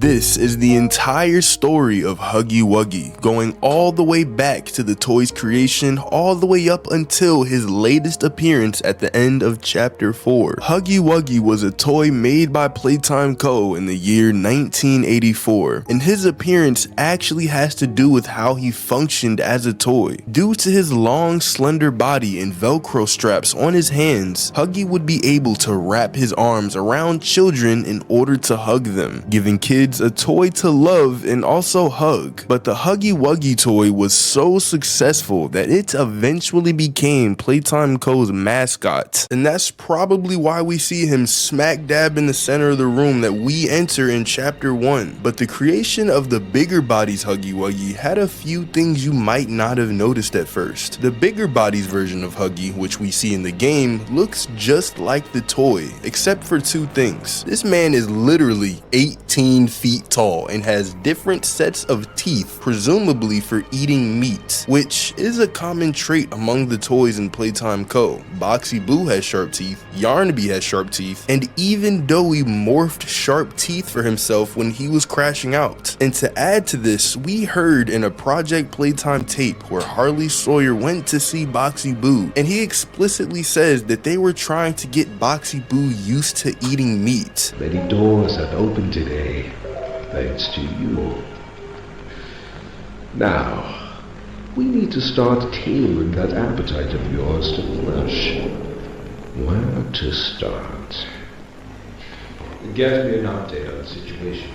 This is the entire story of Huggy Wuggy, going all the way back to the toy's creation, all the way up until his latest appearance at the end of Chapter 4. Huggy Wuggy was a toy made by Playtime Co. in the year 1984, and his appearance actually has to do with how he functioned as a toy. Due to his long, slender body and Velcro straps on his hands, Huggy would be able to wrap his arms around children in order to hug them, giving kids a toy to love and also hug. But the Huggy Wuggy toy was so successful that it eventually became Playtime Co.'s mascot, and that's probably why we see him smack dab in the center of the room that we enter in Chapter 1. But the creation of the bigger bodies Huggy Wuggy had a few things you might not have noticed at first. The bigger bodies version of Huggy, which we see in the game, looks just like the toy, except for two things. This man is literally 18 feet tall and has different sets of teeth, presumably for eating meat, which is a common trait among the toys in Playtime Co. Boxy Boo has sharp teeth, Yarnaby has sharp teeth, and even Doughy morphed sharp teeth for himself when he was crashing out. And to add to this, we heard in a Project Playtime tape where Harley Sawyer went to see Boxy Boo, and he explicitly says that they were trying to get Boxy Boo used to eating meat. Many doors have opened today, thanks to you. Now, we need to start tailoring that appetite of yours to flesh. Where to start? Get me an update on the situation,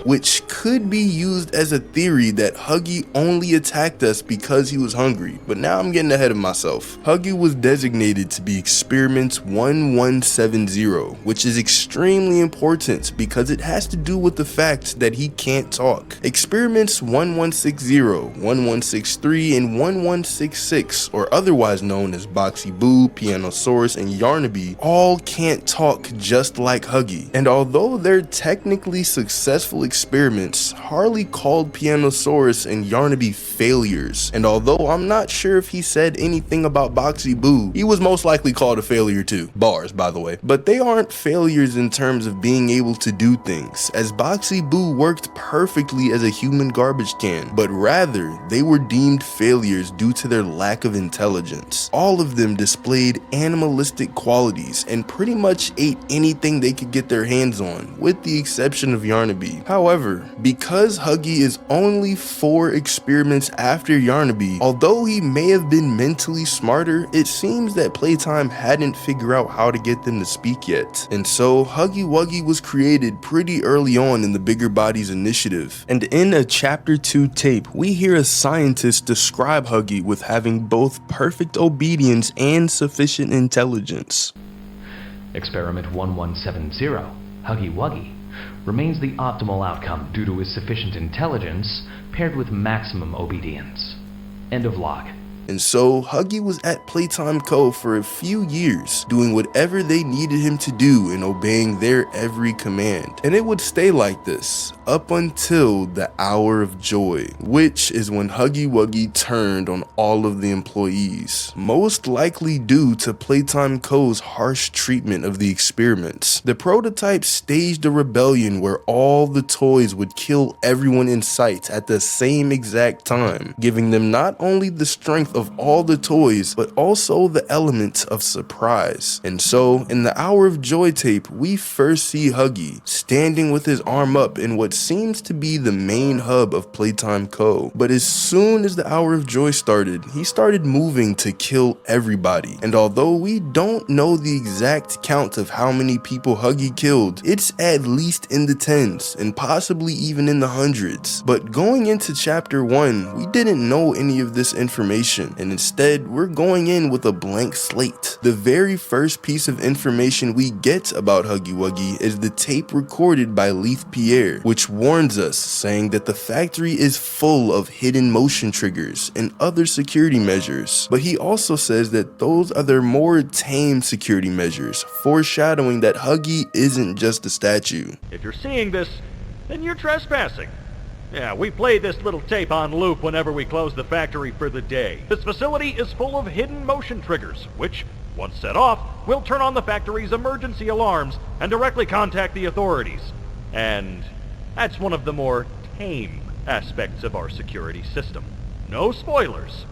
which could be used as a theory that Huggy only attacked us because he was hungry, but now I'm getting ahead of myself. Huggy was designated to be Experiments 1170, which is extremely important because it has to do with the fact that he can't talk. Experiments 1160, 1163, and 1166, or otherwise known as Boxy Boo, Pianosaurus, and Yarnaby, all can't talk just like Huggy. And although they're technically successful experiments, Harley called Pianosaurus and Yarnaby failures. And although I'm not sure if he said anything about Boxy Boo, he was most likely called a failure too. Bars, by the way. But they aren't failures in terms of being able to do things, as Boxy Boo worked perfectly as a human garbage can, but rather they were deemed failures due to their lack of intelligence. All of them displayed animalistic qualities and pretty much ate anything they could get their hands on, with the exception of Yarnaby. However, because Huggy is only 4 experiments after Yarnaby, although he may have been mentally smarter, it seems that Playtime hadn't figured out how to get them to speak yet. And so Huggy Wuggy was created pretty early on in the Bigger Bodies initiative. And in a Chapter 2 tape, we hear a scientist describe Huggy with having both perfect obedience and sufficient intelligence. Experiment 1170, Huggy Wuggy, remains the optimal outcome due to his sufficient intelligence paired with maximum obedience. End of log. And so Huggy was at Playtime Co. for a few years, doing whatever they needed him to do and obeying their every command. And it would stay like this up until the Hour of Joy, which is when Huggy Wuggy turned on all of the employees, most likely due to Playtime Co.'s harsh treatment of the experiments. The prototype staged a rebellion where all the toys would kill everyone in sight at the same exact time, giving them not only the strength of all the toys, but also the element of surprise. And so, in the Hour of Joy tape, we first see Huggy standing with his arm up in what seems to be the main hub of Playtime Co. But as soon as the Hour of Joy started, he started moving to kill everybody. And although we don't know the exact count of how many people Huggy killed, it's at least in the tens and possibly even in the hundreds. But going into Chapter 1, we didn't know any of this information, and instead we're going in with a blank slate. The very first piece of information we get about Huggy Wuggy is the tape recorded by Leith Pierre, which warns us, saying that the factory is full of hidden motion triggers and other security measures. But he also says that those are their more tame security measures, foreshadowing that Huggy isn't just a statue. If you're seeing this, then you're trespassing. Yeah, we play this little tape on loop whenever we close the factory for the day. This facility is full of hidden motion triggers, which, once set off, will turn on the factory's emergency alarms and directly contact the authorities. And That's one of the more tame aspects of our security system. No spoilers.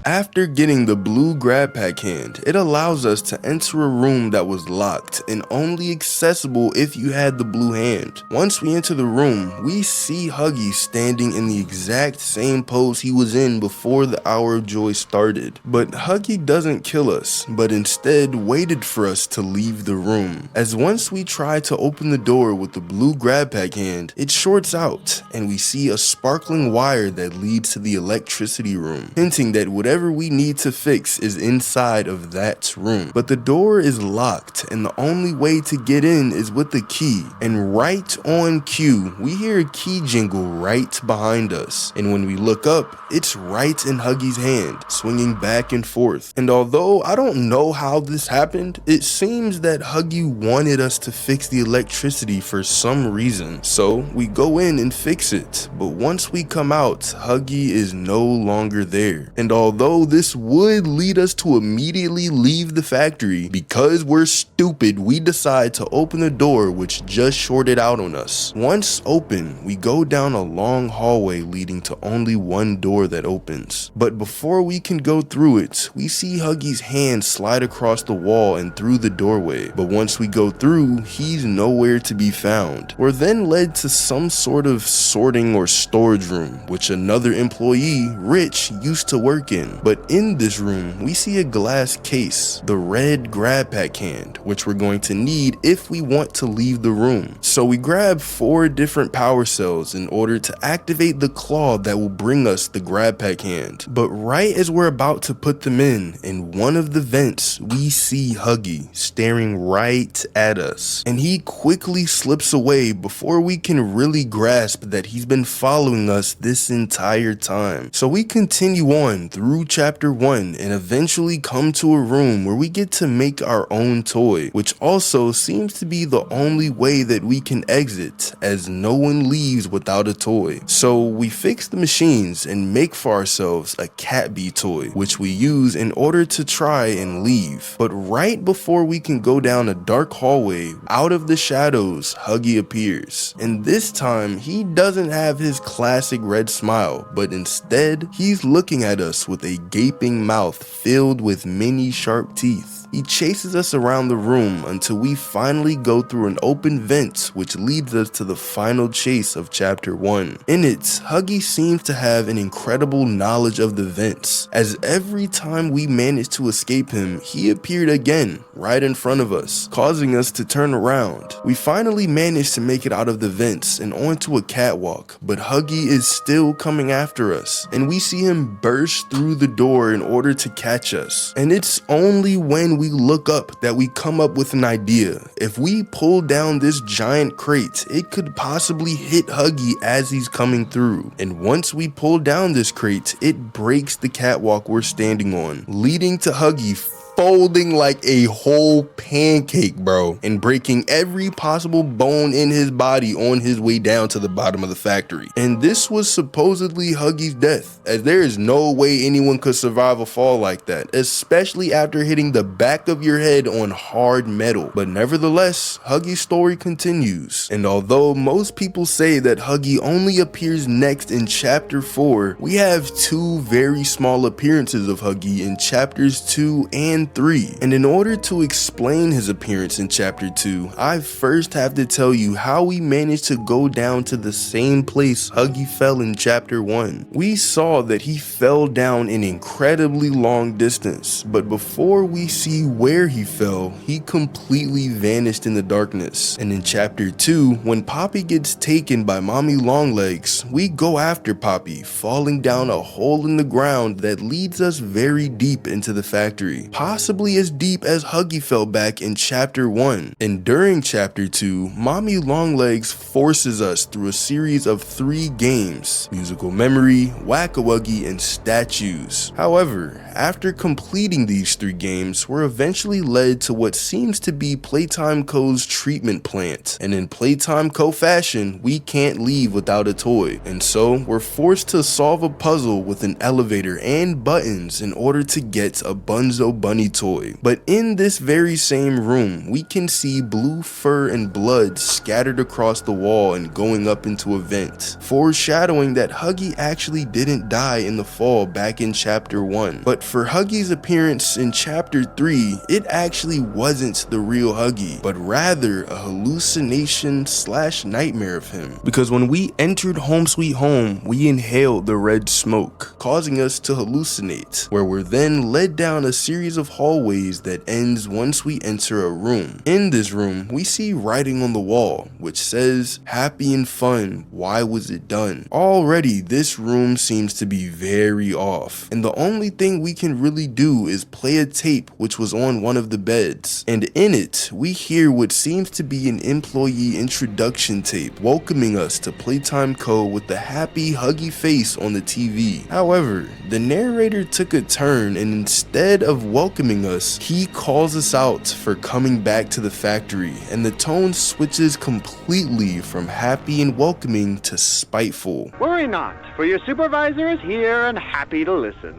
After getting the blue grab pack hand, it allows us to enter a room that was locked and only accessible if you had the blue hand. Once we enter the room, we see Huggy standing in the exact same pose he was in before the Hour of Joy started. But Huggy doesn't kill us, but instead waited for us to leave the room. As once we try to open the door with the blue grab pack hand, it shorts out and we see a sparkling wire that leads to the electricity room, hinting that whatever we need to fix is inside of that room. But the door is locked and the only way to get in is with the key. And right on cue, we hear a key jingle right behind us. And when we look up, it's right in Huggy's hand, swinging back and forth. And although I don't know how this happened, it seems that Huggy wanted us to fix the electricity for some reason. So we go in and fix it. But once we come out, Huggy is no longer there. And although this would lead us to immediately leave the factory, because we're stupid, we decide to open the door which just shorted out on us. Once open, we go down a long hallway leading to only one door that opens. But before we can go through it, we see Huggy's hand slide across the wall and through the doorway. But once we go through, he's nowhere to be found. We're then led to some sort of sorting or storage room, which another employee, Rich, used to work in. But in this room, we see a glass case, the red grab pack hand, which we're going to need if we want to leave the room. So we grab 4 different power cells in order to activate the claw that will bring us the grab pack hand. But right as we're about to put them in one of the vents, we see Huggy staring right at us. And he quickly slips away before we can really grasp that he's been following us this entire time. So we continue on through chapter 1 and eventually come to a room where we get to make our own toy, which also seems to be the only way that we can exit, as no one leaves without a toy. So we fix the machines and make for ourselves a cat bee toy, which we use in order to try and leave. But right before we can go down a dark hallway, out of the shadows, Huggy appears. And this time, he doesn't have his classic red smile, but instead, he's looking at us with a gaping mouth filled with many sharp teeth. He chases us around the room until we finally go through an open vent, which leads us to the final chase of chapter 1. In it, Huggy seems to have an incredible knowledge of the vents, as every time we managed to escape him, he appeared again right in front of us, causing us to turn around. We finally managed to make it out of the vents and onto a catwalk, but Huggy is still coming after us, and we see him burst through the door in order to catch us. And it's only when we look up that we come up with an idea. If we pull down this giant crate, it could possibly hit Huggy as he's coming through. And once we pull down this crate, it breaks the catwalk we're standing on, leading to Huggy folding like a whole pancake, bro, and breaking every possible bone in his body on his way down to the bottom of the factory. And this was supposedly Huggy's death, as there is no way anyone could survive a fall like that, especially after hitting the back of your head on hard metal. But nevertheless, Huggy's story continues, and although most people say that Huggy only appears next in chapter 4, we have 2 very small appearances of Huggy in chapters 2 and 3. And in order to explain his appearance in chapter 2, I first have to tell you how we managed to go down to the same place Huggy fell in chapter 1. We saw that he fell down an incredibly long distance, but before we see where he fell, he completely vanished in the darkness. And in chapter 2, when Poppy gets taken by Mommy Longlegs, we go after Poppy, falling down a hole in the ground that leads us very deep into the factory, possibly as deep as Huggy fell back in chapter 1. And during chapter 2, Mommy Longlegs forces us through a series of 3 games: Musical Memory, Whack-A-Wuggy, and Statues. However, after completing these 3 games, we're eventually led to what seems to be Playtime Co.'s treatment plant. And in Playtime Co. fashion, we can't leave without a toy. And so, we're forced to solve a puzzle with an elevator and buttons in order to get a Bunzo Bunny any toy. But in this very same room, we can see blue fur and blood scattered across the wall and going up into a vent, foreshadowing that Huggy actually didn't die in the fall back in chapter 1. But for Huggy's appearance in chapter 3, it actually wasn't the real Huggy, but rather a hallucination / nightmare of him. Because when we entered Home Sweet Home, we inhaled the red smoke, causing us to hallucinate, where we're then led down a series of hallways that ends once we enter a room. In this room, we see writing on the wall, which says, "Happy and fun, why was it done?" Already, this room seems to be very off, and the only thing we can really do is play a tape which was on one of the beds, and in it, we hear what seems to be an employee introduction tape welcoming us to Playtime Co. with the happy Huggy face on the TV. However, the narrator took a turn, and instead of welcoming us, he calls us out for coming back to the factory, and the tone switches completely from happy and welcoming to spiteful. Worry not, for your supervisor is here and happy to listen.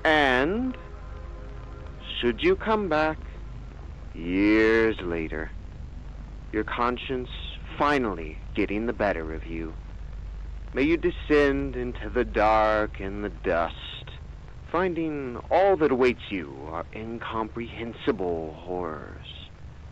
And should you come back years later, your conscience finally getting the better of you, may you descend into the dark and the dust, finding all that awaits you are incomprehensible horrors,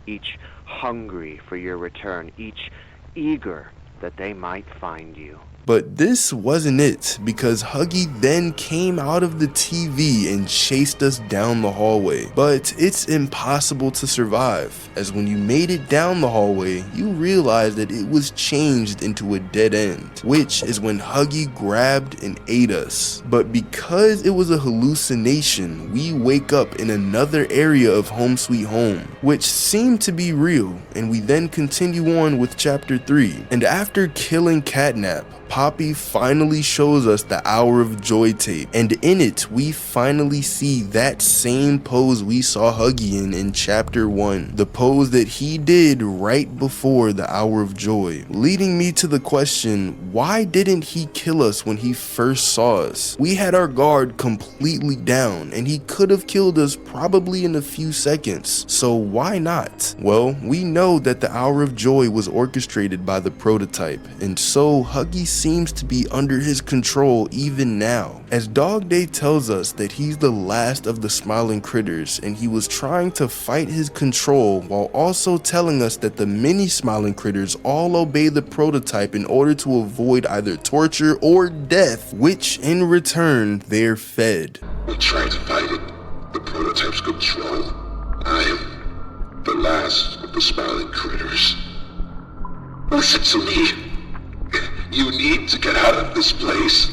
each hungry for your return, each eager that they might find you. But this wasn't it, because Huggy then came out of the TV and chased us down the hallway. But it's impossible to survive, as when you made it down the hallway, you realized that it was changed into a dead end, which is when Huggy grabbed and ate us. But because it was a hallucination, we wake up in another area of Home Sweet Home, which seemed to be real, and we then continue on with chapter 3. And after killing Catnap, Poppy finally shows us the Hour of Joy tape, and in it we finally see that same pose we saw Huggy in chapter 1, the pose that he did right before the Hour of Joy, leading me to the question, why didn't he kill us when he first saw us? We had our guard completely down, and he could have killed us probably in a few seconds, so why not? Well, we know that the Hour of Joy was orchestrated by the prototype, and so Huggy seems to be under his control even now, as Dog Day tells us that he's the last of the smiling critters, and he was trying to fight his control while also telling us that the many smiling critters all obey the prototype in order to avoid either torture or death, which in return they're fed. We try to fight it. The prototype's control. I am the last of the smiling critters. Listen to me. You need to get out of this place.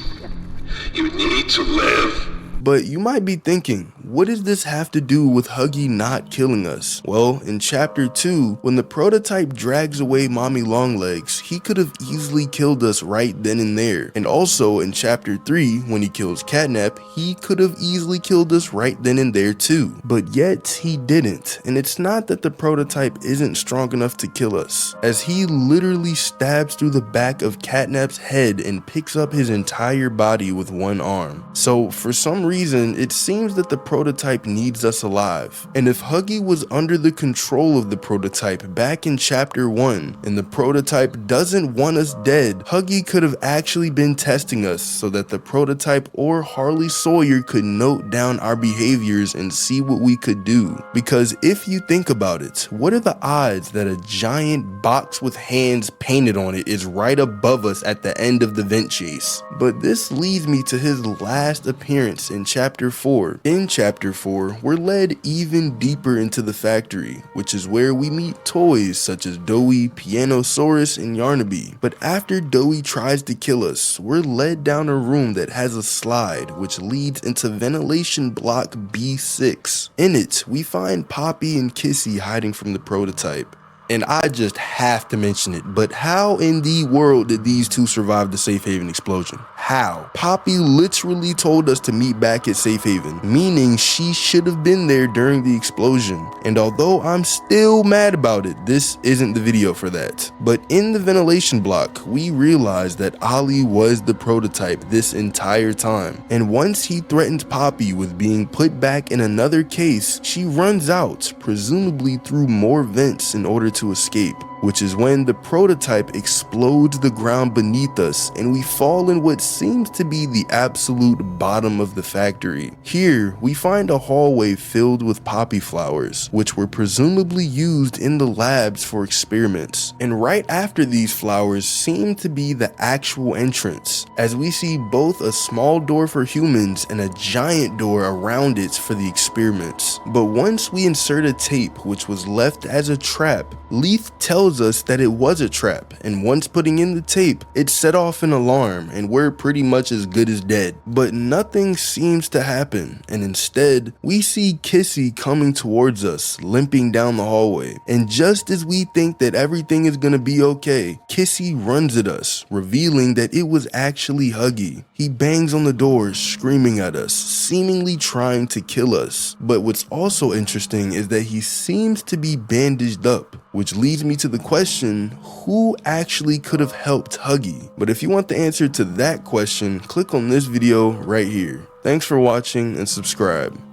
You need to live. But you might be thinking, what does this have to do with Huggy not killing us? Well, in chapter 2, when the prototype drags away Mommy Longlegs, he could have easily killed us right then and there. And also in chapter 3, when he kills Catnap, he could have easily killed us right then and there too. But yet he didn't, and it's not that the prototype isn't strong enough to kill us, as he literally stabs through the back of Catnap's head and picks up his entire body with one arm. So for some reason, it seems that the prototype needs us alive. And if Huggy was under the control of the prototype back in chapter 1, and the prototype doesn't want us dead, Huggy could have actually been testing us so that the prototype or Harley Sawyer could note down our behaviors and see what we could do. Because if you think about it, what are the odds that a giant box with hands painted on it is right above us at the end of the vent chase? But this leads me to his last appearance in chapter 4. In chapter 4, we're led even deeper into the factory, which is where we meet toys such as Doey, Pianosaurus, and Yarnaby. But after Doey tries to kill us, we're led down a room that has a slide, which leads into ventilation block B6. In it, we find Poppy and Kissy hiding from the prototype. And I just have to mention it, but how in the world did these two survive the Safe Haven explosion? How? Poppy literally told us to meet back at Safe Haven, meaning she should have been there during the explosion. And although I'm still mad about it, this isn't the video for that. But in the ventilation block, we realized that Ollie was the prototype this entire time. And once he threatens Poppy with being put back in another case, she runs out, presumably through more vents in order to escape, which is when the prototype explodes the ground beneath us and we fall in what seems to be the absolute bottom of the factory. Here, we find a hallway filled with poppy flowers, which were presumably used in the labs for experiments. And right after these flowers seem to be the actual entrance, as we see both a small door for humans and a giant door around it for the experiments. But once we insert a tape which was left as a trap, Leaf tells us that it was a trap, and once putting in the tape, it set off an alarm and we're pretty much as good as dead. But nothing seems to happen, and instead, we see Kissy coming towards us, limping down the hallway. And just as we think that everything is gonna be okay, Kissy runs at us, revealing that it was actually Huggy. He bangs on the door, screaming at us, seemingly trying to kill us. But what's also interesting is that he seems to be bandaged up, which leads me to the question, who actually could have helped Huggy? But if you want the answer to that question, click on this video right here. Thanks for watching and subscribe.